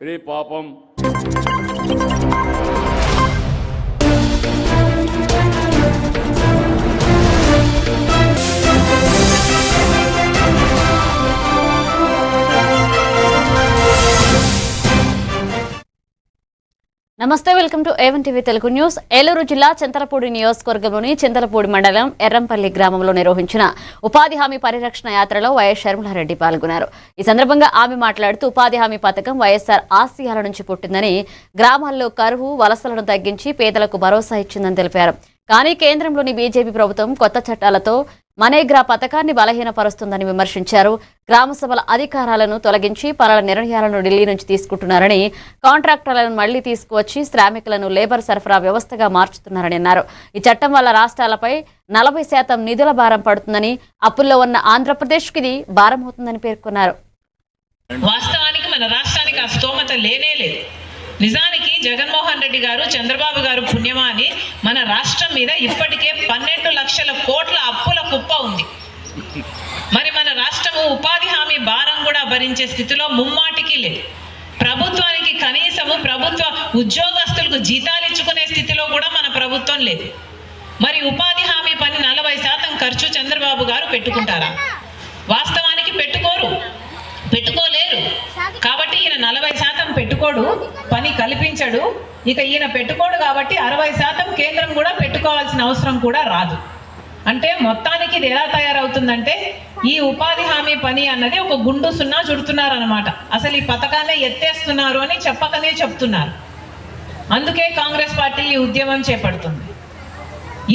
రే పాపం నమస్తే, welcome to A1 TV Telugu news. Eluru జిల్లా చింతలపూడి నియోజకవర్గంలోని చింతలపూడి మండలం ఎర్రంపల్లి గ్రామంలో నిర్వహించిన ఉపాధి హామీ పరిరక్షణ యాత్రలో వైఎస్ షర్మిలారెడ్డి పాల్గొన్నారు. ఈ సందర్భంగా ఆమె మాట్లాడుతూ ఉపాధి హామీ పథకం వైఎస్ఆర్ ఆశయాల నుంచి పుట్టిందని, గ్రామాల్లో కరువు వలసలను తగ్గించి పేదలకు భరోసా ఇచ్చిందని తెలిపారు. కానీ కేంద్రంలోని బీజేపీ ప్రభుత్వం కొత్త చట్టాలతో మనేగ్రా పథకాన్ని బలహీనపరుస్తుందని విమర్శించారు. గ్రామ సభల అధికారాలను తొలగించి పనుల నిర్ణయాలను ఢిల్లీ నుంచి తీసుకుంటున్నారని, కాంట్రాక్టర్లను మళ్లీ తీసుకువచ్చి శ్రామికులను లేబర్ సరఫరా వ్యవస్థగా మార్చుతున్నారని అన్నారు. ఈ చట్టం వల్ల రాష్ట్రాలపై 40% నిధుల భారం పడుతుందని, అప్పుల్లో ఉన్న ఆంధ్రప్రదేశ్కి ఇది భారం అవుతుందని పేర్కొన్నారు. వాస్తవానికి మన రాష్ట్రానికి ఆ స్తోమత లేనే లేదు. నిజానికి జగన్మోహన్ రెడ్డి గారు, చంద్రబాబు గారు పుణ్యమాని మన రాష్ట్రం మీద ఇప్పటికే 12 లక్షల కోట్ల అప్పుల కుప్ప ఉంది. మరి మన రాష్ట్రము ఉపాధి హామీ భారం కూడా భరించే స్థితిలో ముమ్మాటికి లేదు. ప్రభుత్వానికి కనీసము ప్రభుత్వ ఉద్యోగస్తులకు జీతాలు ఇచ్చుకునే స్థితిలో కూడా మన ప్రభుత్వం లేదు. మరి ఉపాధి హామీ పని 40% ఖర్చు చంద్రబాబు గారు పెట్టుకుంటారా? వాస్తవానికి పెట్టుకోలేరు. కాబట్టి ఈయన 40% పెట్టుకోడు, పని కల్పించడు. ఇక ఈయన పెట్టుకోడు కాబట్టి 60% కేంద్రం కూడా పెట్టుకోవాల్సిన అవసరం కూడా రాదు. అంటే మొత్తానికి ఇది ఎలా తయారవుతుందంటే, ఈ ఉపాధి హామీ పని అన్నది ఒక గుండు సున్నా చుడుతున్నారు అనమాట. అసలు ఈ పథకాన్ని ఎత్తేస్తున్నారు అని చెప్పకనే చెప్తున్నారు. అందుకే కాంగ్రెస్ పార్టీ ఈ ఉద్యమం చేపడుతుంది.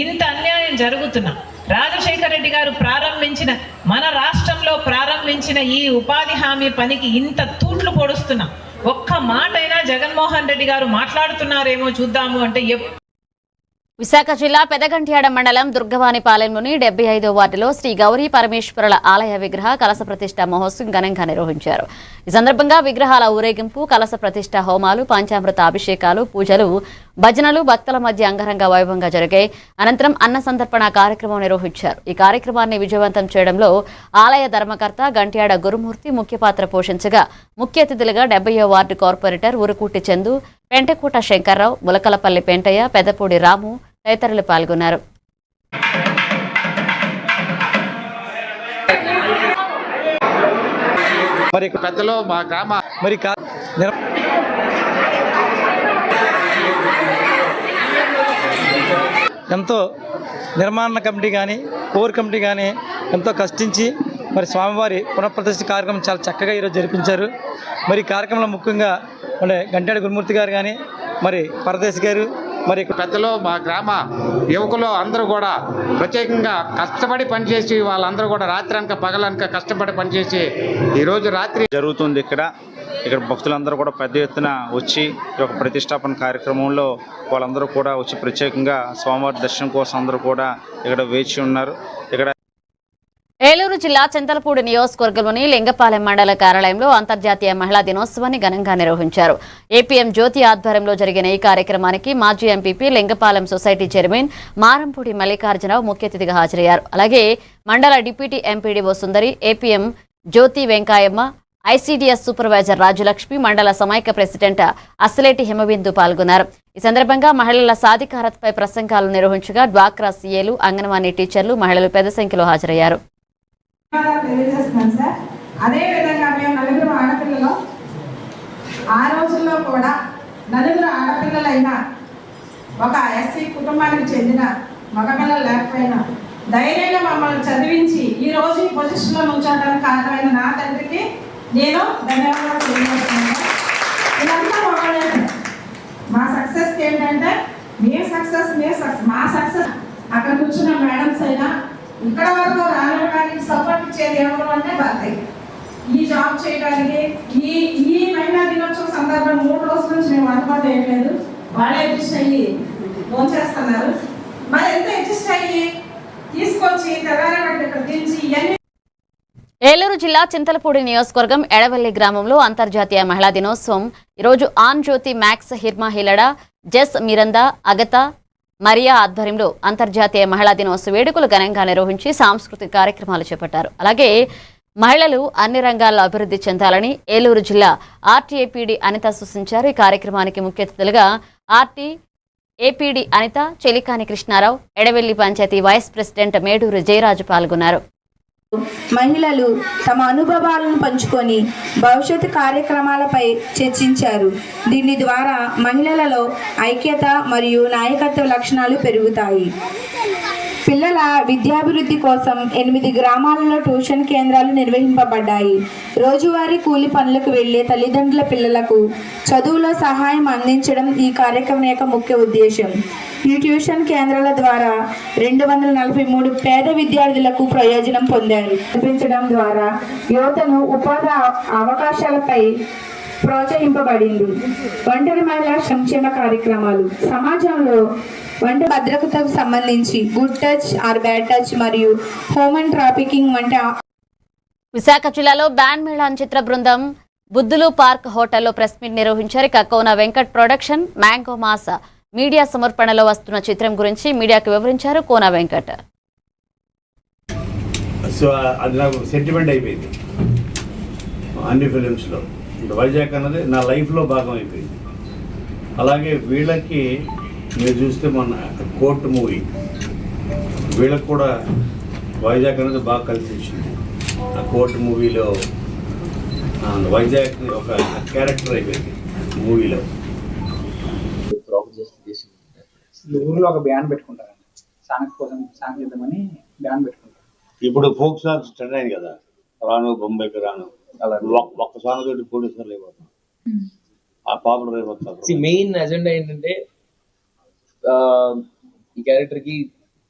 ఇంత అన్యాయం జరుగుతున్నా రాజశేఖర రెడ్డి గారు మన రాష్ట్రంలో ప్రారంభించిన ఈ ఉపాధి హామీ పనికి ఇంత తూట్లు పొడుస్తున్నా ఒక్క మాటైనా జగన్మోహన్ రెడ్డి గారు మాట్లాడుతున్నారేమో చూద్దాము అంటే, విశాఖ జిల్లా పెదగంట్యాడ మండలం దుర్గవానిపాలెంలోని 75వ వార్డులో శ్రీ గౌరీ పరమేశ్వరుల ఆలయ విగ్రహ కలశ ప్రతిష్ఠ మహోత్సవం ఘనంగా నిర్వహించారు. ఈ సందర్భంగా విగ్రహాల ఊరేగింపు, కలశ ప్రతిష్ఠ హోమాలు, పంచామృత అభిషేకాలు, పూజలు, భజనలు భక్తుల మధ్య అంగరంగ వైభవంగా జరిగాయి. అనంతరం అన్న సంతర్పణ కార్యక్రమం నిర్వహించారు. ఈ కార్యక్రమాన్ని విజయవంతం చేయడంలో ఆలయ ధర్మకర్త గంట్యాడ గురుమూర్తి ముఖ్య పాత్ర పోషించగా, ముఖ్య అతిథులుగా 70వ వార్డు కార్పొరేటర్ ఉరుకూటి చందు, పెంటకోట శంకర్రావు, ములకలపల్లి పెంటయ్య, పెద్దపూడి రాము తదితరులు పాల్గొన్నారు. మరి పెద్దలు మా గ్రామ మరి ఎంతో నిర్మాణ కమిటీ కానీ కోర్ కమిటీ కానీ ఎంతో కష్టించి మరి స్వామివారి పునఃప్రతిష్ఠ కార్యక్రమం చాలా చక్కగా ఈరోజు జరిపించారు. మరి కార్యక్రమంలో ముఖ్యంగా అంటే గంట్యాడ గురుమూర్తి గారు కానీ, మరి పరదేశ్ గారు, మరి పెద్దలు మా గ్రామ యువకులు అందరూ కూడా ప్రత్యేకంగా కష్టపడి పనిచేసి, వాళ్ళందరూ కూడా రాత్రి అనక పగలనక కష్టపడి పనిచేసి ఈరోజు రాత్రి జరుగుతుంది. ఇక్కడ భక్తులందరూ కూడా పెద్ద ఎత్తున వచ్చి ఈ యొక్క ప్రతిష్టాపన కార్యక్రమంలో వాళ్ళందరూ కూడా వచ్చి ప్రత్యేకంగా స్వామివారి దర్శనం కోసం అందరూ కూడా ఇక్కడ వేచి ఉన్నారు. ఇక్కడ ఏలూరు జిల్లా చింతలపూడి నియోజకవర్గంలోని లింగపాలెం మండల కార్యాలయంలో అంతర్జాతీయ మహిళా దినోత్సవాన్ని ఘనంగా నిర్వహించారు. ఏపీఎం జ్యోతి ఆధ్వర్యంలో జరిగిన ఈ కార్యక్రమానికి మాజీ MPP Lingapalem society chairman Marampudi Mallikarjunarao ముఖ్య అతిథిగా హాజరయ్యారు. అలాగే మండల డిప్యూటీ ఎంపీడీఓ సుందరి, ఏపీఎం జ్యోతి వెంకాయమ్మ, ఐసీడీఎస్ సూపర్వైజర్ రాజులక్ష్మి, మండల సమైక్య ప్రెసిడెంట్ అస్సలేటి హిమబిందు పాల్గొన్నారు. ఈ సందర్భంగా మహిళల సాధికారతపై ప్రసంగాలు నిర్వహించగా డ్వాక్రా సీఏలు, అంగన్వాడీ టీచర్లు, మహిళలు పెద్ద సంఖ్యలో హాజరయ్యారు. తెలియజేస్తున్నాను సార్. అదేవిధంగా మేము 9 ఆడపిల్లలు, ఆ రోజుల్లో కూడా 9 ఆడపిల్లలైనా ఒక ఎస్సీ కుటుంబానికి చెందిన మగపిల్లలు లేకపోయినా ధైర్యంగా మమ్మల్ని చదివించి ఈ రోజు ఈ పొజిషన్లో ఉంచడానికి కారణమైన నా తండ్రికి నేను ధన్యవాదాలు తెలియజేస్తున్నాను. ఇదంతా మగవాళ్ళే. మా సక్సెస్కి ఏంటంటే మేము సక్సెస్ మా సక్సెస్ అక్కడ కూర్చున్న మేడమ్స్ అయినా ఇక్కడ వరకు రానివ్వడానికి సపోర్ట్ ఇచ్చేది ఎవరు అంటే భర్తయ్య. ఈ జాబ్ చేయడానికి ఈ మహిళా దినోత్సవం సందర్భం 3 రోజుల నుంచి మేము అందుబాటు చేయట్లేదు. వాళ్ళే అడ్జస్ట్ అయ్యి చేస్తున్నారు. మరి ఎంత అడ్జస్ట్ అయ్యి తీసుకొచ్చి తెలంగాణ ఇక్కడ దించి ఇవన్నీ. ఏలూరు జిల్లా చింతలపూడి నియోజకవర్గం ఎడవల్లి గ్రామంలో అంతర్జాతీయ మహిళా దినోత్సవం ఈరోజు ఆన్ జ్యోతి మ్యాక్స్, హిర్మా హిలడా, జెస్ మిరందా, అగత మరియా ఆధ్వర్యంలో అంతర్జాతీయ మహిళా దినోత్సవ వేడుకలు ఘనంగా నిర్వహించి సాంస్కృతిక కార్యక్రమాలు చేపట్టారు. అలాగే మహిళలు అన్ని రంగాల్లో అభివృద్ధి చెందాలని ఏలూరు జిల్లా ఆర్టీఏపీడీ అనిత సూచించారు. ఈ కార్యక్రమానికి ముఖ్య అతిథులుగా ఆర్టీఏపీడీ అనిత, చెలికాని కృష్ణారావు, ఎడవెల్లి పంచాయతీ వైస్ ప్రెసిడెంట్ మేడూరు జయరాజు పాల్గొన్నారు. మహిళలు తమ అనుభవాలను పంచుకొని భవిష్యత్తు కార్యక్రమాలపై చర్చించారు. దీని ద్వారా మహిళలలో ఐక్యత మరియు నాయకత్వ లక్షణాలు పెరుగుతాయి. పిల్లల విద్యాభివృద్ధి కోసం 8 గ్రామాలలో ట్యూషన్ కేంద్రాలు నిర్వహింపబడ్డాయి. రోజువారీ కూలి పనులకు వెళ్లే తల్లిదండ్రుల పిల్లలకు చదువులో సహాయం అందించడం ఈ కార్యక్రమం యొక్క ముఖ్య ఉద్దేశం. ఈ ట్యూషన్ కేంద్రాల ద్వారా 243 పేద విద్యార్థులకు ప్రయోజనం పొందారు. కల్పించడం ద్వారా యువతను ఉపాధి అవకాశాలపై ప్రోత్సహింపబడింది. ఒంటరి మహిళా సంక్షేమ కార్యక్రమాలు సమాజంలో వంట భద్రతకు సంబంధించి good touch are bad touch మరియు హ్యూమన్ ట్రాఫికింగ్ వంటి విశాఖ జిల్లాలో బ్యాండ్ మేళాన్ చిత్ర బృందం బుద్ధులు పార్క్ హోటల్లో ప్రెస్ మీట్ నిర్వహించారు. కోన వెంకట్ ప్రొడక్షన్ మ్యాంగో మాస మీడియా సమర్పణలో వస్తున్న చిత్రం గురించి మీడియాకు వివరించారు కోన వెంకట్. సో అది నాకు సెంటిమెంట్ అయిపోయింది. అన్ని ఫిలిమ్స్లో వైజాగ్ అన్నది నా లైఫ్లో భాగం అయిపోయింది. అలాగే వీళ్ళకి మీరు చూస్తే మొన్న కోర్టు మూవీ వీళ్ళకి కూడా వైజాగ్ అనేది బాగా కలిసి వచ్చింది. ఆ కోర్టు మూవీలో వైజాగ్ ఒక క్యారెక్టర్ అయిపోయింది మూవీలో. ఊరిలో ఒక బ్యాండ్ పెట్టుకుంటారండి, సాంగ్స్ కోసం సాంగ్ చేద్దామని బ్యాండ్ పెట్టుకుంటారు. ఇప్పుడు ఫోక్ సాంగ్స్ ట్రెండ్ అయింది కదా, రాను బొంబాయికి రాను, అలా ఒక్క సాంగ్ తోటి ప్రొడ్యూసర్లు అయిపోతాం, ఆ పాపులర్ అయిపోతారు. మెయిన్ అజెండా ఏంటంటే ఈ క్యారెక్టర్ కి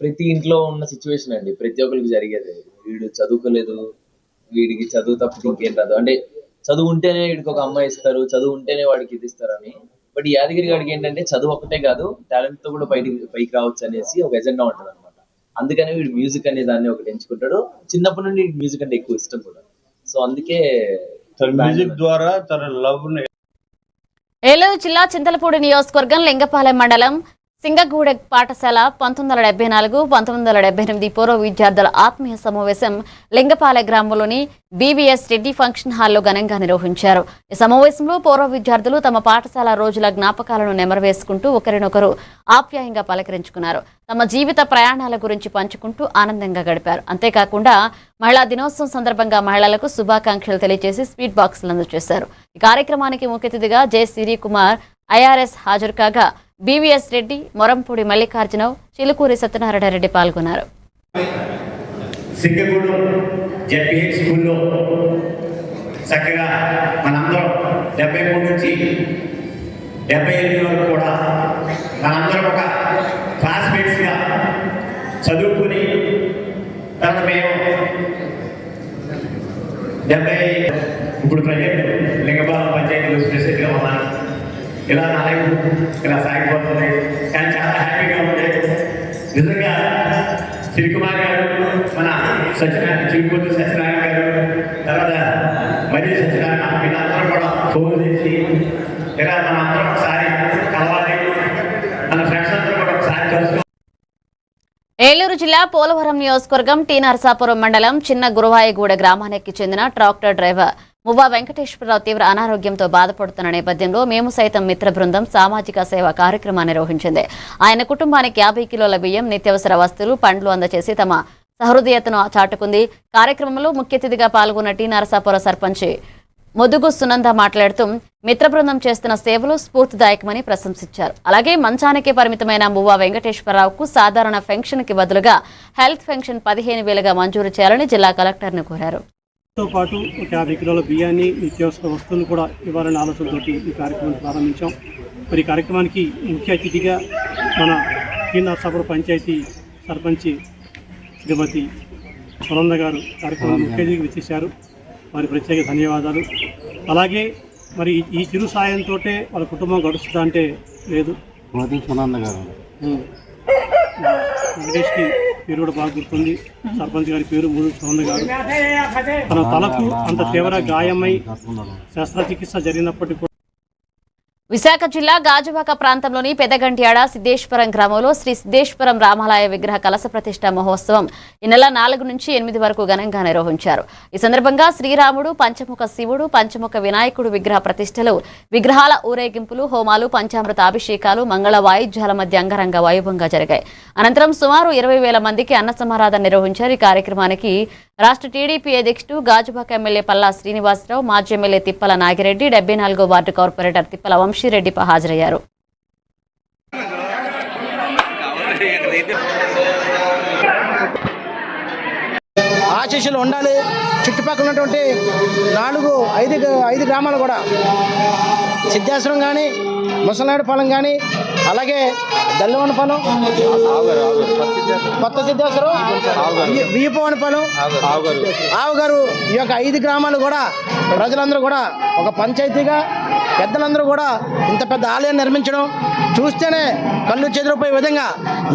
ప్రతి ఇంట్లో ఉన్న సిచ్యువేషన్ అండి, ప్రతి ఒక్కరికి జరిగేది. వీడు చదువుకోలేదు, వీడికి చదువు తప్పితే ఇంకేం రాదు, అంటే చదువు ఉంటేనే వీడికి ఒక అమ్మాయి ఇస్తారు, చదువు ఉంటేనే వాడికి ఇది ఇస్తారని. బట్ యాదగిరి గారికి ఏంటంటే చదువు ఒకటే కాదు, టాలెంట్ తో కూడా పైకి రావచ్చు అనేసి ఒక ఎజెండా ఉంటుంది అనమాట. అందుకని వీడు మ్యూజిక్ అనే దాన్ని ఒకటి ఎంచుకుంటాడు. చిన్నప్పటి నుండి మ్యూజిక్ అంటే ఎక్కువ ఇష్టం కూడా, సో అందుకే మ్యూజిక్ ద్వారా తన లవ్. ఏలూరు జిల్లా చింతలపూడి నియోజకవర్గం లింగపాలెం మండలం సింగగూడ పాఠశాల 1974, 1978 పూర్వ విద్యార్థుల ఆత్మీయ సమావేశం లింగపాలెం గ్రామంలోని బీవీఎస్ రెడ్డి ఫంక్షన్ హాల్లో ఘనంగా నిర్వహించారు. ఈ సమావేశంలో పూర్వ విద్యార్థులు తమ పాఠశాల రోజుల జ్ఞాపకాలను నెమరవేసుకుంటూ ఒకరినొకరు ఆప్యాయంగా పలకరించుకున్నారు. తమ జీవిత ప్రయాణాల గురించి పంచుకుంటూ ఆనందంగా గడిపారు. అంతేకాకుండా మహిళా దినోత్సవం సందర్భంగా మహిళలకు శుభాకాంక్షలు తెలియజేసి స్వీట్ బాక్సులు అందజేశారు. ఈ కార్యక్రమానికి ముఖ్య అతిథిగా జె సిరి కుమార్ ఐఆర్ఎస్ హాజరు కాగా బీవీఎస్ రెడ్డి, మొరంపూడి మల్లికార్జునరావు, చిలుకూరి సత్యనారాయణ రెడ్డి పాల్గొన్నారు. సింగగూడు జెడ్పీహెచ్ స్కూల్లో చక్కగా మనందరం 73 నుంచి 78 వరకు కూడా మనందరం ఒక క్లాస్మేట్స్గా చదువుకుని తర్వాత మేము 70 ఇప్పుడు ప్రజెంట్ లింగపాలెం పంచాయతీ ప్రెసిడెంట్గా ఉన్నాను. ఇలా నా లైఫ్ ఇలా సాగిపోతుంది, కానీ చాలా హ్యాపీగా ఉంది. నిజంగా శ్రీకుమార్ గారు, మన సత్యనారాయణ, చిలుకూరి సత్యనారాయణ గారు, తర్వాత మరీ సత్యనారాయణ, వీళ్ళందరూ కూడా ఫోన్ చేసి ఇలా మన అందరం ఒకసారి కలవాలి, మన ఫ్రెండ్స్ అందరూ కూడా ఒకసారి కలుసుకోవాలి. ఏలూరు జిల్లా పోలవరం నియోజకవర్గం టి నరసాపురం మండలం చిన్న గురువాయగూడ గ్రామానికి చెందిన ట్రాక్టర్ డ్రైవర్ మువ్వా వెంకటేశ్వరరావు తీవ్ర అనారోగ్యంతో బాధపడుతున్న నేపథ్యంలో మేము సైతం మిత్ర బృందం సామాజిక సేవా కార్యక్రమాన్ని నిర్వహించింది. ఆయన కుటుంబానికి 50 కిలోల బియ్యం, నిత్యావసర వస్తువులు, పండ్లు అందజేసి తమ సహృదయతను చాటుకుంది. కార్యక్రమంలో ముఖ్య అతిథిగా పాల్గొన్న టి నరసాపురం సర్పంచ్ ముదుగు సునంద మాట్లాడుతూ మిత్ర బృందం చేస్తున్న సేవలు స్ఫూర్తిదాయకమని ప్రశంసించారు. అలాగే మంచానికి పరిమితమైన మువ్వా వెంకటేశ్వరరావుకు సాధారణ పెన్షన్కి బదులుగా హెల్త్ పెన్షన్ 15,000గా మంజూరు చేయాలని జిల్లా కలెక్టర్ను కోరారు. తో పాటు ఒక 50 కిలోల బియ్యాన్ని, నిత్యావసర వస్తువులు కూడా ఇవ్వాలనే ఆలోచనతోటి ఈ కార్యక్రమాన్ని ప్రారంభించాం. మరి ఈ కార్యక్రమానికి ముఖ్య అతిథిగా మన టి నరసాపురం పంచాయతీ సర్పంచ్ శ్రీమతి సునంద గారు కార్యక్రమం ముఖ్య అతిథిగా వచ్చేశారు. వారి ప్రత్యేక ధన్యవాదాలు. అలాగే మరి ఈ చిరు సాయంతో వాళ్ళ కుటుంబం గడుస్తుందా అంటే లేదు. సునంద గారు వెంకటేష్కి పేరు కూడా బాగా గుర్తుంది. సర్పంచ్ గారి పేరు మూడు సునంద గారు. తన తలకు అంత తీవ్ర గాయమై శస్త్రచికిత్స జరిగినప్పటికీ విశాఖ జిల్లా గాజువాక ప్రాంతంలోని పెదగంట్యాడ సిద్ధేశ్వరం గ్రామంలో శ్రీ సిద్ధేశ్వరం రామాలయ విగ్రహ కలశ ప్రతిష్ఠ మహోత్సవం ఈ నెల 4 నుంచి 8 వరకు ఘనంగా నిర్వహించారు. ఈ సందర్భంగా శ్రీరాముడు, పంచముఖ శివుడు, పంచముఖ వినాయకుడు విగ్రహ ప్రతిష్టలు, విగ్రహాల ఊరేగింపులు, హోమాలు, పంచామృత అభిషేకాలు, మంగళ వాయిద్యాల మధ్య అంగరంగ వైభవంగా జరిగాయి. అనంతరం సుమారు 20,000 మందికి అన్న సమారాధన నిర్వహించారు. ఈ కార్యక్రమానికి రాష్ట్ర టీడీపీ అధ్యక్షుడు గాజువాక ఎమ్మెల్యే పల్లా శ్రీనివాసరావు, మాజీ ఎమ్మెల్యే తిప్పల నాగిరెడ్డి, 74వ వార్డు కార్పొరేటర్ తిప్పల వంశీరెడ్డి హాజరయ్యారు. ఆశీస్సులు ఉండాలి. చుట్టుపక్కల ఉన్నటువంటి 4-5 గ్రామాలు కూడా సిద్ధేశ్వరం కానీ, ముసలాడిపాలెం కానీ, అలాగే దల్లవనపాలెం, కొత్త సిద్ధేశ్వరం, వీపవనపాలెం, ఆవుగారు, ఈ యొక్క 5 గ్రామాలు కూడా ప్రజలందరూ కూడా ఒక పంచాయతీగా పెద్దలందరూ కూడా ఇంత పెద్ద ఆలయం నిర్మించడం చూస్తేనే కళ్ళు చెదిరిపోయే విధంగా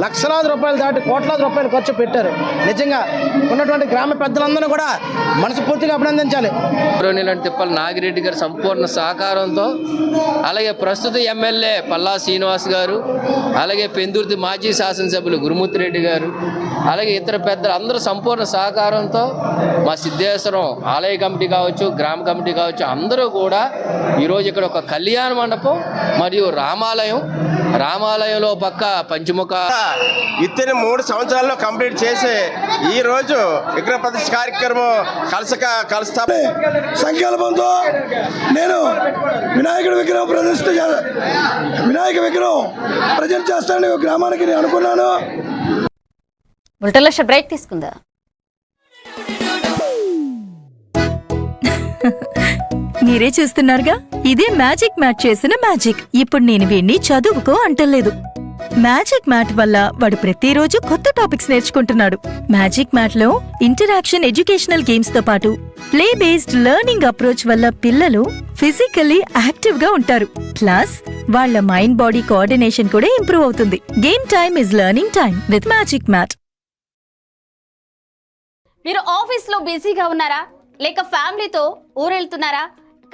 లక్షలాది రూపాయలు దాటి కోట్లాది రూపాయలు ఖర్చు పెట్టారు. నిజంగా ఉన్నటువంటి గ్రామ పెద్దలందరూ కూడా మనస్ఫూర్తిగా అభినందించాలి. తిప్పల నాగిరెడ్డి గారి సంపూర్ణ సహకారంతో, అలాగే ప్రస్తుత ఎమ్మెల్యే పల్లా శ్రీనివాస్ గారు, అలాగే పెందుర్తి మాజీ శాసనసభ్యులు గురుమూర్తి రెడ్డి గారు, అలాగే ఇతర పెద్దలు అందరూ సంపూర్ణ సహకారంతో మా సిద్ధేశ్వరం ఆలయ కమిటీ కావచ్చు, గ్రామ కమిటీ కావచ్చు, అందరూ కూడా ఈరోజు ఇక్కడ ఒక కళ్యాణ మండపం మరియు రామాలయంలో పక్క పంచముఖ ఇతని 3 సంవత్సరాల్లో కంప్లీట్ చేసి ఈ రోజు విగ్రహ ప్రతిష్ఠ కార్యక్రమం సంకల్పంతో నేను వినాయక విగ్రహం ప్రజెంట్ చేస్తానని గ్రామానికి నేను అనుకున్నాను. బులెటిన్లో బ్రేక్ తీసుకుందా. మీరే చూస్తున్నారుగా, ఇదే మ్యాజిక్ మ్యాట్ చేసిన మ్యాజిక్. ఇప్పుడు నేను వీణ్ణి చదువుకో అంటలేదు. మ్యాజిక్ మ్యాట్ వల్ల వాడు ప్రతిరోజు కొత్త టాపిక్స్ నేర్చుకుంటున్నాడు. మ్యాజిక్ మ్యాట్ లో ఇంటరాక్షన్ ఎడ్యుకేషనల్ గేమ్స్ తో పాటు ప్లే బేస్డ్ లెర్నింగ్ అప్రోచ్ వల్ల పిల్లలు ఫిజికల్లీ యాక్టివ్ గా ఉంటారు. ప్లస్ వాళ్ళ మైండ్ బాడీ కోఆర్డినేషన్ కూడా ఇంప్రూవ్ అవుతుంది. Game time is learning time with magic mat. మీరు ఆఫీస్ లో బిజీగా ఉన్నారా, లేక ఫ్యామిలీతో ఊరెళ్తున్నారా,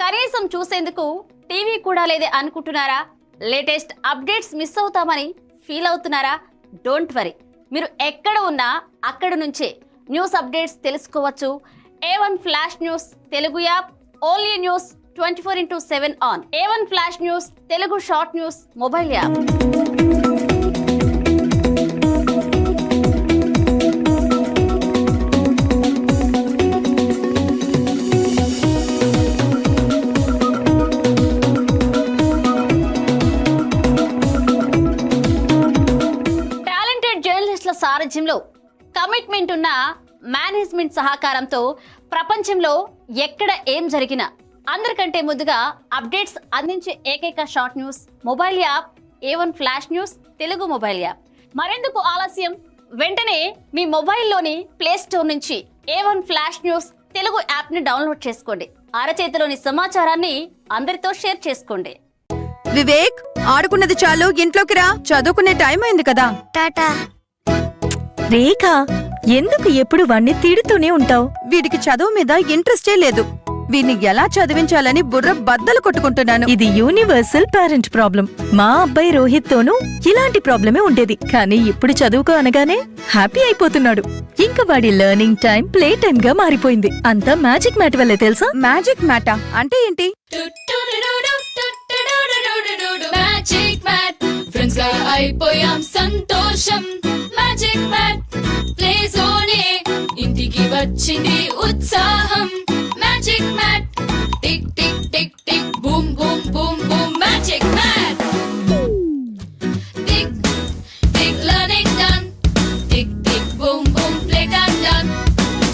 కనీసం చూసేందుకు టీవీ కూడా లేదే అనుకుంటున్నారా, లేటెస్ట్ అప్డేట్స్ మిస్ అవుతామని ఫీల్ అవుతున్నారా? డోంట్ వరీ, మీరు ఎక్కడ ఉన్నా అక్కడ నుంచే న్యూస్ అప్డేట్స్ తెలుసుకోవచ్చు. A1 flash news Telugu app, only news 24/7 on. A1 flash news Telugu short news mobile app. సారథ్యంలో కమిట్మెంట్ ఉన్న మేనేజ్మెంట్ సహకారంతో ప్రపంచంలో ఎక్కడ ఏం జరిగినా అందరికంటే ముందుగా అప్డేట్స్ అందించే ఏకైక short news mobile app A1 flash news Telugu mobile app. మరెందుకు ఆలస్యం, వెంటనే మీ మొబైల్లోని ప్లే స్టోర్ నుంచి A1 flash news Telugu app ని డౌన్లోడ్ చేసుకోండి. అరచేతిలోని సమాచారాన్ని అందరితో షేర్ చేసుకోండి. వివేక్, ఆడుకున్నది చాలు, ఇంట్లోకి రా, చదువుకునే టైం అయింది కదా. టాటా. రేఖ, ఎందుకు ఎప్పుడు వాణ్ణి తిడుతూనే ఉంటావు? వీడికి చదువు మీద ఇంట్రెస్టే లేదు. వీడిని ఎలా చదివించాలని బుర్ర బద్దలు కొట్టుకుంటున్నాను. ఇది యూనివర్సల్ పేరెంట్ ప్రాబ్లం. మా అబ్బాయి రోహిత్ తోనూ ఇలాంటి ప్రాబ్లమే ఉండేది, కానీ ఇప్పుడు చదువుకో అనగానే హ్యాపీ అయిపోతున్నాడు. ఇంకా వాడి లెర్నింగ్ టైం ప్లే టైం గా మారిపోయింది. అంతా మ్యాజిక్ మ్యాట్ వల్లే తెలుసా? మ్యాజిక్ మ్యాటా అంటే ఏంటి? మ్యాజిక్ మ్యాట్ ఫ్రెండ్స్ గా అయిపోయాం సంతోషం. మ్యాజిక్ మ్యాట్ ప్లే జోనే ఇంటికి వచ్చింది ఉత్సాహం. Magic mat tick tick tick tick boom boom boom boom. Magic mat tick tick learning done. Tick tick boom boom play time done.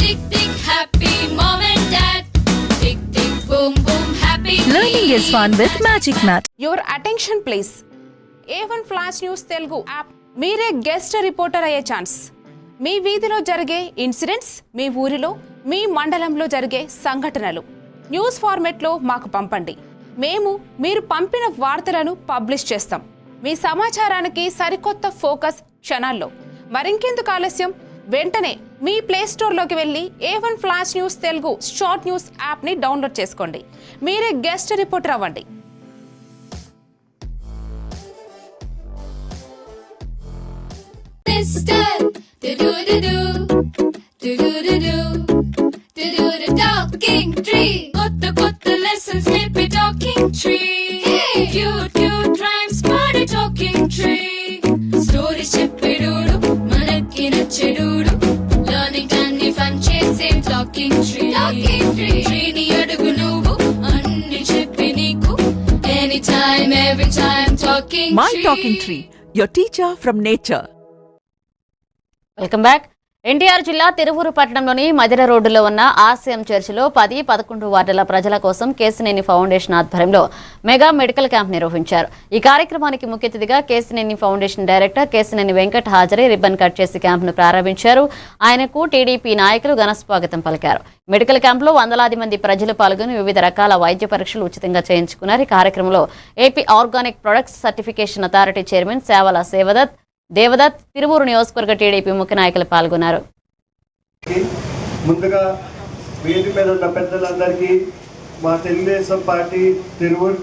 Tick tick happy mom and dad. Tick tick boom boom happy. Learning is fun with Magic Mat. Your attention please. A1 flash news Telugu app. మీరే guest reporter అయ్యే chance. మీ వీధిలో జరిగే incidents, మీ ఊరిలో, మీ మండలంలో జరిగే సంఘటనలు news ఫార్మెట్లో మాకు పంపండి. మేము మీరు పంపిన వార్తలను పబ్లిష్ చేస్తాం. మీ సమాచారానికి సరికొత్త ఫోకస్ క్షణాల్లో. మరింకెందుకు ఆలస్యం, వెంటనే మీ ప్లే స్టోర్లోకి వెళ్ళి A1 flash news Telugu short news యాప్ని డౌన్లోడ్ చేసుకోండి. మీరే గెస్ట్ రిపోర్టర్ అవ్వండి. Mr. Do-do-do-do, do-do-do-do, do-do-do, talking tree. Kotta lessons నేర్పే talking tree. Hey, cute rhymes పాడే talking tree. Stories చెప్పేడోడు మనకి నచ్చేడోడు. Learning అన్ని fun చేసే talking tree. Tree ని అడుగు నువ్వు అన్ని చెప్పి నీకు. Anytime, every time, talking My tree. Talking Tree, your teacher from nature. Welcome back. NTR జిల్లా తిరువూరు పట్టణంలోని మదిర రోడ్డులో ఉన్న ఆర్సీఎం చర్చిలో 10-11 వార్డుల ప్రజల కోసం కేశినేని ఫౌండేషన్ ఆధ్వర్యంలో మెగా మెడికల్ క్యాంప్ నిర్వహించారు. ఈ కార్యక్రమానికి ముఖ్య అతిథిగా కేశినేని ఫౌండేషన్ డైరెక్టర్ కేశినేని వెంకట్ హాజరై రిబ్బన్ కట్ చేసి క్యాంప్ను ప్రారంభించారు. ఆయనకు టీడీపీ నాయకులు ఘన స్వాగతం పలికారు. మెడికల్ క్యాంప్లో వందలాది మంది ప్రజలు పాల్గొని వివిధ రకాల వైద్య పరీక్షలు ఉచితంగా చేయించుకున్నారు. ఈ కార్యక్రమంలో AP organic products certification authority chairman సేవల దేవదత్, తిరువూరు నియోజకవర్గ టీడీపీ ముఖ్య నాయకులు పాల్గొన్నారు. ముందుగా వేదిక మీద ఉన్న పెద్దలందరికీ మా Telugu Desam party Tiruvuru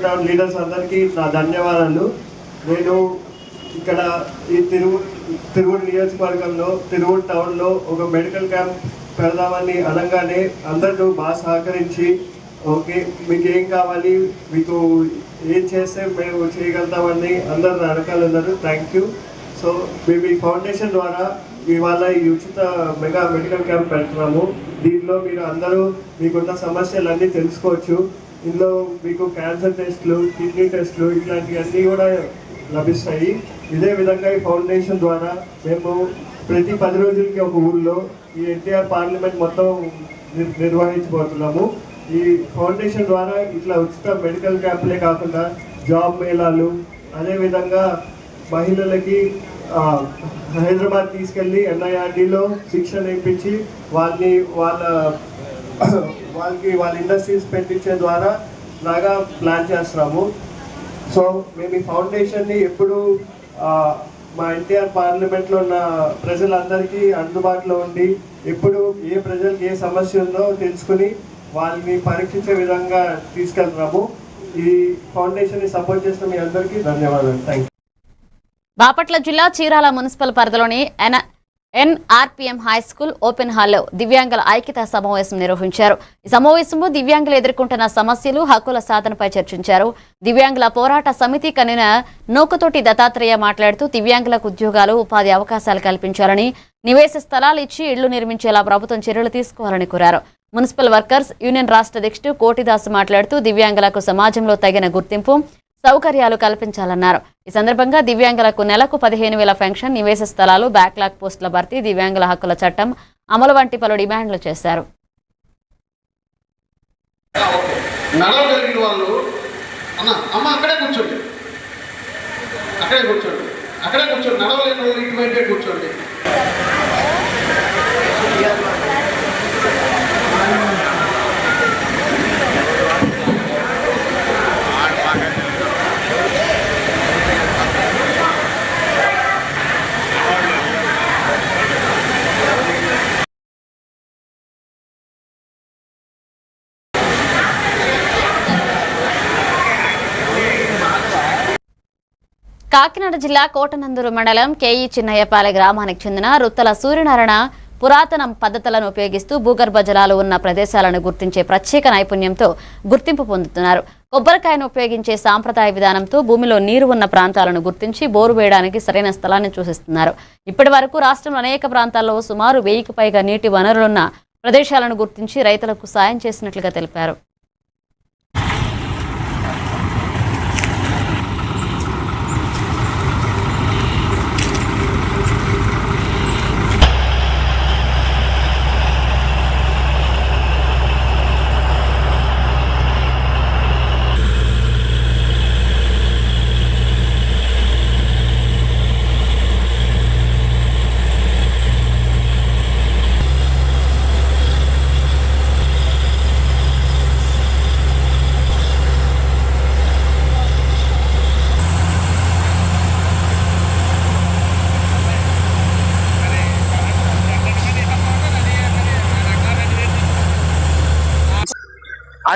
town leaders అందరికీ నా ధన్యవాదాలు. నేను ఇక్కడ ఈ తిరువూరు నియోజకవర్గంలో తిరువూరు టౌన్లో ఒక మెడికల్ క్యాంప్ పెడదామని అనగానే అందరూ బాగా సహకరించి ఓకే మీకు ఏం కావాలి, మీకు ఏం చేస్తే మేము చేయగలుగుతామని అందరూ అడగాలన్నారు. Thank you. సో మేము ఈ ఫౌండేషన్ ద్వారా ఇవాళ ఈ ఉచిత మెగా మెడికల్ క్యాంప్ పెడుతున్నాము. దీంట్లో మీరు అందరూ మీకున్న సమస్యలన్నీ తెలుసుకోవచ్చు. ఇందులో మీకు క్యాన్సర్ టెస్టులు, కిడ్నీ టెస్టులు ఇట్లాంటివన్నీ కూడా లభిస్తాయి. ఇదే విధంగా ఈ ఫౌండేషన్ ద్వారా మేము ప్రతి 10 రోజులకి ఒక ఊళ్ళో ఈ ఎన్టీఆర్ పార్లమెంట్ మొత్తం నిర్వహించబోతున్నాము. ఈ ఫౌండేషన్ ద్వారా ఇట్లా ఉచిత మెడికల్ క్యాంపులే కాకుండా జాబ్ మేళాలు, అదేవిధంగా మహిళలకి హైదరాబాద్ తీసుకెళ్ళి NIRDలో శిక్షణ ఇప్పించి వాళ్ళ ఇండస్ట్రీస్ పెట్టించే ద్వారా లాగా ప్లాన్ చేస్తున్నాము. సో మేము ఈ ఫౌండేషన్ని ఎప్పుడు మా ఎన్టీఆర్ పార్లమెంట్లో ఉన్న ప్రజలందరికీ అందుబాటులో ఉండి ఎప్పుడు ఏ ప్రజలకు ఏ సమస్య ఉందో తెలుసుకుని వాళ్ళని పరీక్షించే విధంగా తీసుకెళ్తున్నాము. ఈ ఫౌండేషన్ ని సపోర్ట్ చేసిన మీ అందరికీ ధన్యవాదాలు. Thank you. బాపట్ల జిల్లా చీరాల మున్సిపల్ పరిధిలోని NRPM హై స్కూల్ ఓపెన్ హాల్లో దివ్యాంగుల ఐక్యతా సమావేశం నిర్వహించారు. ఈ సమావేశంలో దివ్యాంగులు ఎదుర్కొంటున్న సమస్యలు, హక్కుల సాధనపై చర్చించారు. దివ్యాంగుల పోరాట సమితి కన్వీనర్ నూకతోటి దత్తాత్రేయ మాట్లాడుతూ దివ్యాంగులకు ఉద్యోగాలు, ఉపాధి అవకాశాలు కల్పించాలని, నివేశ స్థలాలు ఇచ్చి ఇళ్లు నిర్మించేలా ప్రభుత్వం చర్యలు తీసుకోవాలని కోరారు. మున్సిపల్ వర్కర్స్ యూనియన్ రాష్ట్ర అధ్యక్షుడు కోటిదాసు మాట్లాడుతూ దివ్యాంగులకు సమాజంలో తగిన గుర్తింపు, సౌకర్యాలు కల్పించాలన్నారు. ఈ సందర్భంగా దివ్యాంగులకు నెలకు 15,000 పెన్షన్, నివేశ స్థలాలు, బ్యాక్లాగ్ పోస్టుల భర్తీ, దివ్యాంగుల హక్కుల చట్టం అమలు వంటి పలు డిమాండ్లు చేశారు. నడవగలిగిన వాళ్ళు అమ్మ అక్కడే కూర్చోండి, నడవలేని వాళ్ళు ఇటువైపే కూర్చోండి. కాకినాడ జిల్లా కోటనందూరు మండలం కేఈ చిన్నయ్యపాలె గ్రామానికి చెందిన రుత్తల సూర్యనారాయణ పురాతన పద్ధతులను ఉపయోగిస్తూ భూగర్భ జలాలు ఉన్న ప్రదేశాలను గుర్తించే ప్రత్యేక నైపుణ్యంతో గుర్తింపు పొందుతున్నారు. కొబ్బరికాయను ఉపయోగించే సాంప్రదాయ విధానంతో భూమిలో నీరు ఉన్న ప్రాంతాలను గుర్తించి బోరు వేయడానికి సరైన స్థలాన్ని సూచిస్తున్నారు. ఇప్పటి వరకు రాష్ట్రంలో అనేక ప్రాంతాల్లో సుమారు 1000కి పైగా నీటి వనరులున్న ప్రదేశాలను గుర్తించి రైతులకు సాయం చేసినట్లుగా తెలిపారు.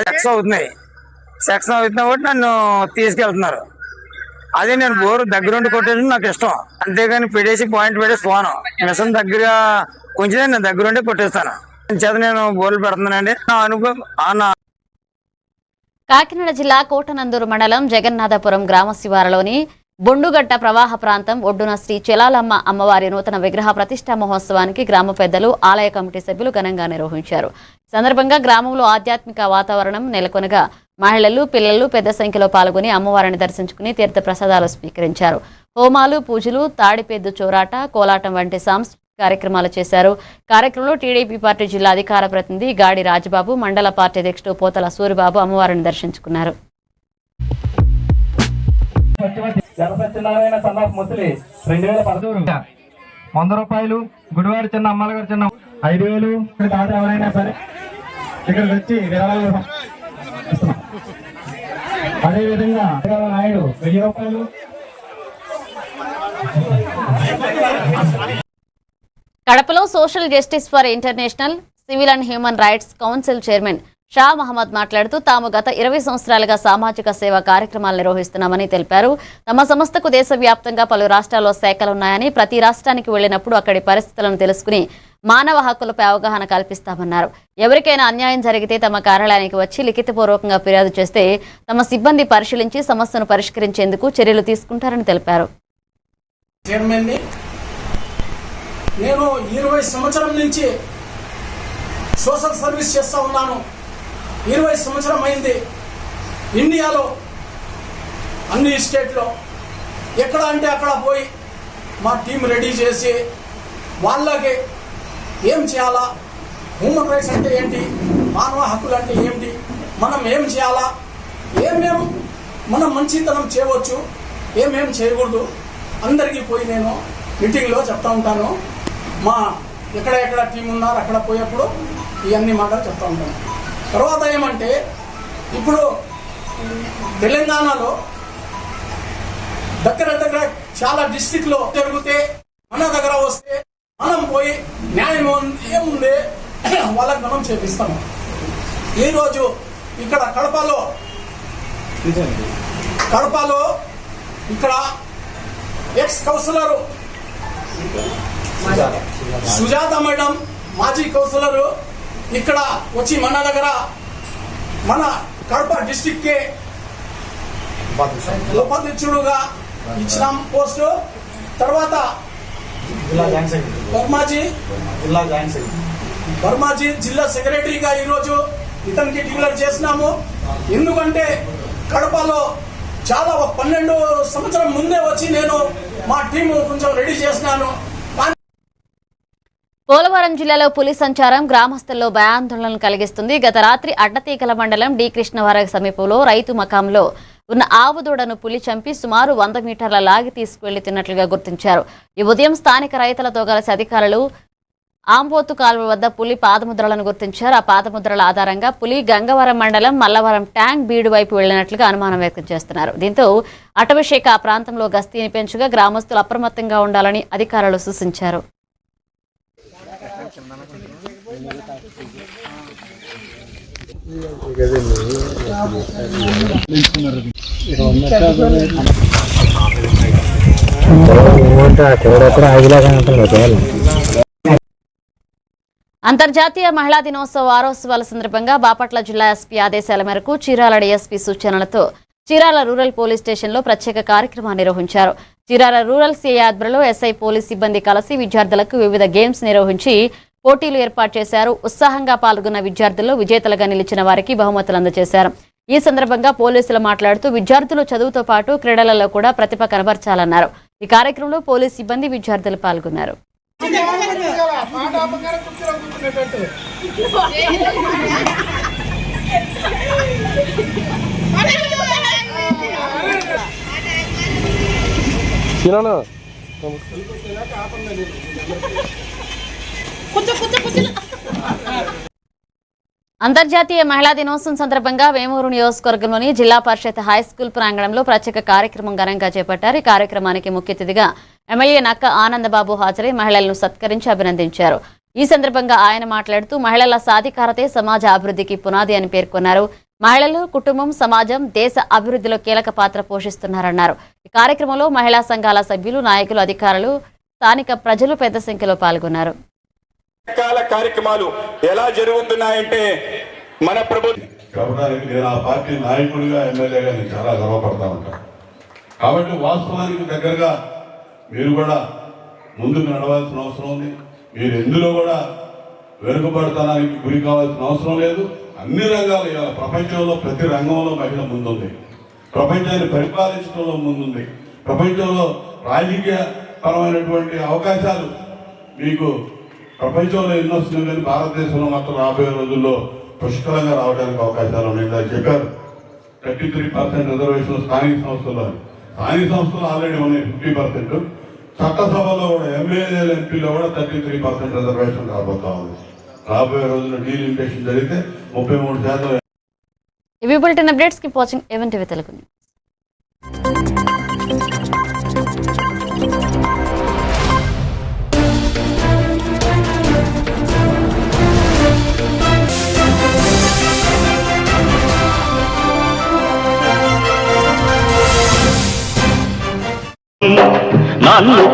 సెక్స్ అవుతున్నాయి కాబట్టి నన్ను తీసుకెళ్తున్నారు. అదే నేను బోర్ దగ్గరుండి కొట్టేది నాకు ఇష్టం, అంతేగాని పెట్టేసి పాయింట్ పెట్టేసి పోను. మిషన్ దగ్గర కొంచెం నేను దగ్గరుండి కొట్టేస్తాను. చేత నేను బోర్లు పెడుతున్నానండి. నా అనుభవం కాకినాడ జిల్లా కోటనందూరు మండలం జగన్నాథపురం గ్రామ శివారులోని బొండుగట్ట ప్రవాహ ప్రాంతం ఒడ్డున శ్రీ చెలాలమ్మ అమ్మవారి నూతన విగ్రహ ప్రతిష్టా మహోత్సవానికి గ్రామ పెద్దలు, ఆలయ కమిటీ సభ్యులు ఘనంగా నిర్వహించారు. సందర్భంగా గ్రామంలో ఆధ్యాత్మిక వాతావరణం నెలకొనగా మహిళలు, పిల్లలు పెద్ద సంఖ్యలో పాల్గొని అమ్మవారిని దర్శించుకుని తీర్థ ప్రసాదాలు స్వీకరించారు. హోమాలు, పూజలు, తాడిపెద్దు చోరాట, కోలాటం వంటి సాంస్కృతిక కార్యక్రమాలు చేశారు. కార్యక్రమంలో టీడీపీ పార్టీ జిల్లా అధికార ప్రతినిధి గాడి రాజబాబు, మండల పార్టీ అధ్యక్షుడు పోతల సూరిబాబు అమ్మవారిని దర్శించుకున్నారు. జనసత్యనారాయణ సన్ ఆఫ్ ముసలి 2016 100 రూపాయలు, గుడివారి చిన్న అమ్మాల గారు చిన్న 5000. దాంట్లో ఎవరైనా సరే ఇక్కడికి వచ్చి విరాళాలు ఇస్తున్నాం. అదేవిధంగా నాయుడు 1000 రూపాయలు. కడపలో social justice for international civil and human rights council chairman Shah Mohammed మాట్లాడుతూ తాము గత 20 సంవత్సరాలుగా సామాజిక సేవా కార్యక్రమాలు నిర్వహిస్తున్నామని తెలిపారు. తమ సంస్థకు దేశవ్యాప్తంగా పలు రాష్ట్రాల్లో శాఖలున్నాయని, ప్రతి రాష్ట్రానికి వెళ్లినప్పుడు అక్కడి పరిస్థితులను తెలుసుకుని మానవ హక్కులపై అవగాహన కల్పిస్తామన్నారు. ఎవరికైనా అన్యాయం జరిగితే తమ కార్యాలయానికి వచ్చి లిఖితపూర్వకంగా ఫిర్యాదు చేస్తే తమ సిబ్బంది పరిశీలించి సమస్యను పరిష్కరించేందుకు చర్యలు తీసుకుంటారని తెలిపారు. నేను 20 సంవత్సరం నుంచి సోషల్ సర్వీస్ చేస్తూ ఉన్నాను. 20 సంవత్సరం అయింది. ఇండియాలో అన్ని స్టేట్లో ఎక్కడ అంటే అక్కడ పోయి మా టీం రెడీ చేసి వాళ్ళకి ఏం చేయాలా, హ్యూమన్ రైట్స్ అంటే ఏంటి, మానవ హక్కులు అంటే ఏంటి, మనం ఏం చేయాలా, ఏమేం మనం మంచితనం చేయవచ్చు, ఏమేం చేయకూడదు అందరికీ పోయి నేను మీటింగ్లో చెప్తా ఉంటాను. మా ఎక్కడ టీం ఉన్నారు అక్కడ పోయేప్పుడు ఇవన్నీ మాటలు చెప్తా ఉంటాను. తర్వాత ఏమంటే ఇప్పుడు తెలంగాణలో దగ్గర చాలా డిస్ట్రిక్ట్లో జరిగితే మన దగ్గర వస్తే మనం పోయి న్యాయం ఏముంది వాళ్ళకి మనం చేపిస్తాము. ఈరోజు ఇక్కడ కడపలో ఇక్కడ ఎక్స్ కౌన్సిలరు సుజాత మేడం, మాజీ కౌన్సిలరు ఇక్కడ వచ్చి మన దగ్గర మన కడప డిస్టిక్ కే ఉపాధ్యక్షుడుగా ఇచ్చినాం పోస్టు. తర్వాత బర్మాజీ జిల్లా సెక్రటరీగా ఈరోజు ఇతనికి డిక్లేర్ చేసినాము. ఎందుకంటే కడపలో చాలా 12 సంవత్సరం ముందే వచ్చి నేను మా టీము కొంచెం రెడీ చేసినాను. పోలవరం జిల్లాలో పులి సంచారం గ్రామస్తుల్లో భయాందోళనలు కలిగిస్తుంది. గత రాత్రి అడ్డతీగల మండలం డి కృష్ణవర సమీపంలో రైతు మకాంలో ఉన్న ఆవుదూడను పులి చంపి సుమారు 100 మీటర్ల లాగి తీసుకువెళ్లి తిన్నట్లుగా గుర్తించారు. ఈ ఉదయం స్థానిక రైతులతో కలిసి అధికారులు ఆంబోతు కాలువ వద్ద పులి పాదముద్రలను గుర్తించారు. ఆ పాదముద్రల ఆధారంగా పులి గంగవరం మండలం మల్లవరం ట్యాంక్ బీడు వైపు వెళ్లినట్లుగా అనుమానం వ్యక్తం చేస్తున్నారు. దీంతో అటవీశాఖ ఆ ప్రాంతంలో గస్తీని పెంచుగా గ్రామస్తులు అప్రమత్తంగా ఉండాలని అధికారులు సూచించారు. అంతర్జాతీయ మహిళా దినోత్సవ వారోత్సవాల సందర్భంగా బాపట్ల జిల్లా ఎస్పీ ఆదేశాల మేరకు చీరాల డీఎస్పీ సూచనలతో చీరాల రూరల్ పోలీస్ స్టేషన్లో ప్రత్యేక కార్యక్రమాన్ని నిర్వహించారు. చీరాల రూరల్ సిఐ ఆధ్వర్యంలో ఎస్ఐ పోలీస్ సిబ్బంది కలిసి విద్యార్థులకు వివిధ గేమ్స్ నిర్వహించి పోటీలు ఏర్పాటు చేశారు. ఉత్సాహంగా పాల్గొన్న విద్యార్థుల్లో విజేతలుగా నిలిచిన వారికి బహుమతులు అందజేశారు. ఈ సందర్భంగా పోలీసులు మాట్లాడుతూ విద్యార్థులు చదువుతో పాటు క్రీడలలో కూడా ప్రతిభ కనబర్చాలన్నారు. ఈ కార్యక్రమంలో పోలీస్ సిబ్బంది, విద్యార్థులు పాల్గొన్నారు. అంతర్జాతీయ మహిళా దినోత్సవం సందర్భంగా వేమూరు నియోజకవర్గంలోని జిల్లా పరిషత్ హైస్కూల్ ప్రాంగణంలో ప్రత్యేక కార్యక్రమం ఘనంగా చేపట్టారు. ఈ కార్యక్రమానికి ముఖ్య అతిథిగా ఎమ్మెల్యే నక్క ఆనందబాబు హాజరై మహిళలను సత్కరించి అభినందించారు. ఈ సందర్భంగా ఆయన మాట్లాడుతూ మహిళల సాధికారతే సమాజ అభివృద్ధికి పునాది అని పేర్కొన్నారు. మహిళలు, కుటుంబం, సమాజం, దేశ అభివృద్ధిలో కీలక పాత్ర పోషిస్తున్నారన్నారు. ఈ కార్యక్రమంలో మహిళా సంఘాల సభ్యులు, నాయకులు, అధికారులు, స్థానిక ప్రజలు పెద్ద సంఖ్యలో పాల్గొన్నారు. రకాల కార్యక్రమాలు ఎలా జరుగుతున్నాయంటే మన ప్రభుత్వం చెప్పడానికి నేను ఆ పార్టీ నాయకుడిగా, ఎమ్మెల్యేగా నేను చాలా గర్వపడతా ఉంటాను. కాబట్టి వాస్తవానికి దగ్గరగా మీరు కూడా ముందుకు నడవాల్సిన అవసరం ఉంది. మీరు ఎందులో కూడా వెనుకబడతనానికి గురి కావాల్సిన అవసరం లేదు. అన్ని రంగాలు ఇవాళ ప్రపంచంలో ప్రతి రంగంలో మహిళ ముందుంది. ప్రపంచాన్ని పరిపాలించడంలో ముందుంది. ప్రపంచంలో రాజకీయపరమైనటువంటి అవకాశాలు మీకు ప్రపంచంలో ఎన్నో వస్తున్నాయి, కానీ భారతదేశంలో మాత్రం రాబోయే రోజుల్లో పుష్కలంగా రావడానికి అవకాశాలు ఉన్నాయి. చెప్పారు 33% రిజర్వేషన్ స్థానిక సంస్థల్లో. స్థానిక సంస్థలు ఆల్రెడీ ఉన్నాయి 50%. చట్టసభలో కూడా ఎమ్మెల్యేలు, ఎంపీలో కూడా 33% రిజర్వేషన్ రాబోతా ఉంది. రాబోయే రోజుల్లో డీలిమిటేషన్ జరిగితే 33%. ఇవి bulletin updates. Keep watching A1 TV Telugu news. నన్ను